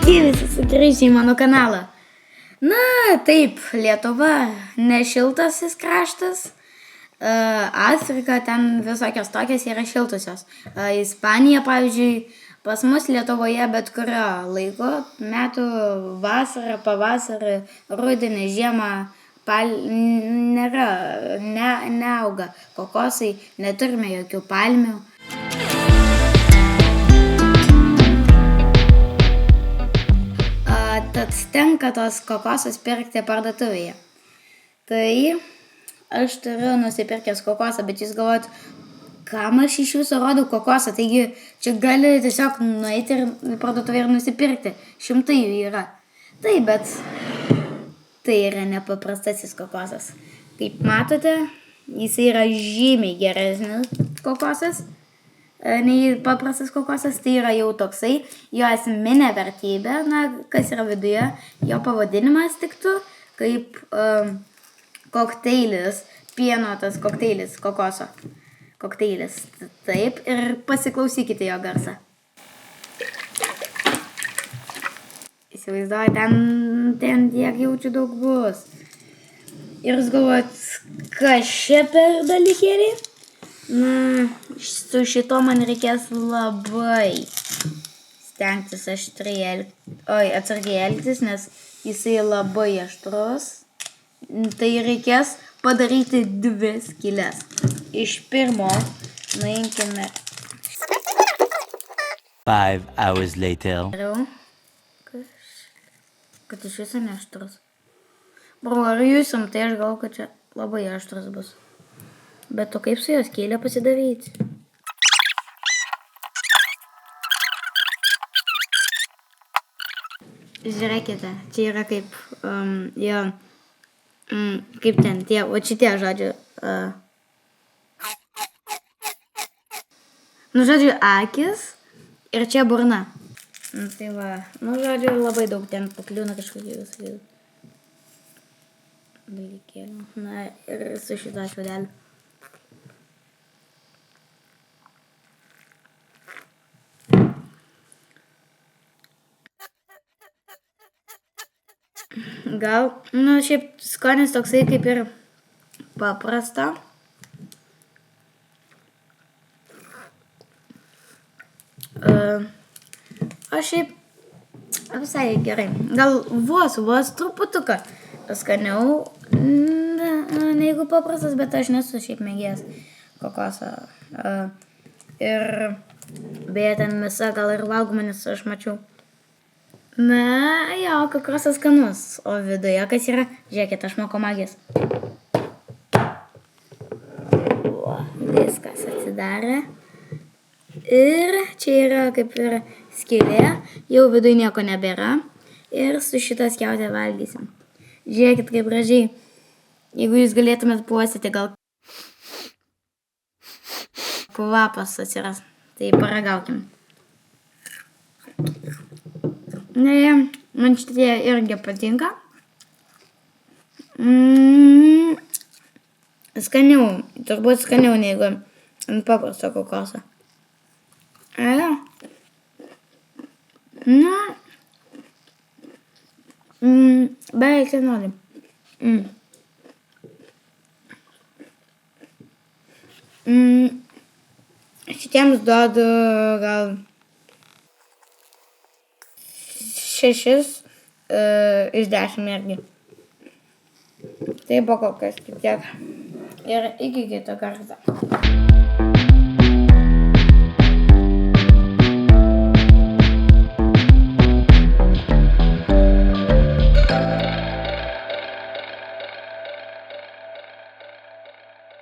Sveiki visi sugrįžę į mano kanalą. Na, taip, Lietuva ne šiltasis kraštas. Afrika ten visokios tokios yra šiltusios. Ispanija, pavyzdžiui, pas mus Lietuvoje bet kurio laiko metų vasarą, pavasarį, rudenį, žiemą neauga kokosai, neturime jokių palmių. Tad tenka tos kokosus pirkti parduotuvėje. Tai aš turiu nusipirkęs kokosą, bet jūs galvojat, kam aš iš jūsų rodau kokosą, taigi čia gali tiesiog nueiti į parduotuvę ir nusipirkti. Šimtai jų yra. Taip, bet tai yra nepaprastasis kokosas. Kaip matote, jis yra žymiai geresnis kokosas nei paprastas kokosas. Tai yra jau toksai, jo esminė vertybė, kas yra viduje, jo pavadinimas tiktų kaip kokteilis, pieno tas kokteilis, kokoso kokteilis. Taip, ir pasiklausykite jo garsą. Įsivaizduoju, ten tiek jaučiu daug bus. Ir jūs galvojat, kas čia per dalykėlį? Su šito man reikės labai stengtis atsargiai elgtis, nes jisai labai aštrus. Tai reikės padaryti 2 skyles. Iš pirmo nuimkime. 5 hours later. Kad iš viso neaštrus. Ar jūs tai aš galvoju, kad čia labai aštrus bus. Bet to kaip su jos skylę pasidaryti? Žiūrėkite, čia yra kaip kaip ten, va šitie žodžiu. Žodžiu, akis ir čia burna. Tai va, žodžiu, labai daug ten pakliūna kažkokių visų dalykėlių. Na, ir su šito šiaudeliu. Gal, šiaip skonis toksai kaip ir paprasta. O šiaip visai gerai. Gal vos truputuką skaniau negu paprastas, bet aš nesu šiaip mėgėjas kokosą. Ir beje, ten mėsa gal ir valgoma, nes aš mačiau. Na, jo, kokosas skanus, o viduje kas yra? Žiūrėkit, aš mokau magijos. Viskas atsidarė. Ir čia yra kaip ir skylė, jau viduje nieko nebėra. Ir su šitą skiautę valgysim. Žiūrėkit, kaip gražiai. Jeigu jūs galėtumėt puostyti, gal kvapas atsiras. Tai paragaukim. Man šitie irgi patinka. Skaniau, turbūt skaniau negu ant paprasto kokoso. Beveik vienodai. Šitiems duodu gal 6 iš 10 irgi. Tai buvo kol kas tik tiek. Ir iki kito karto.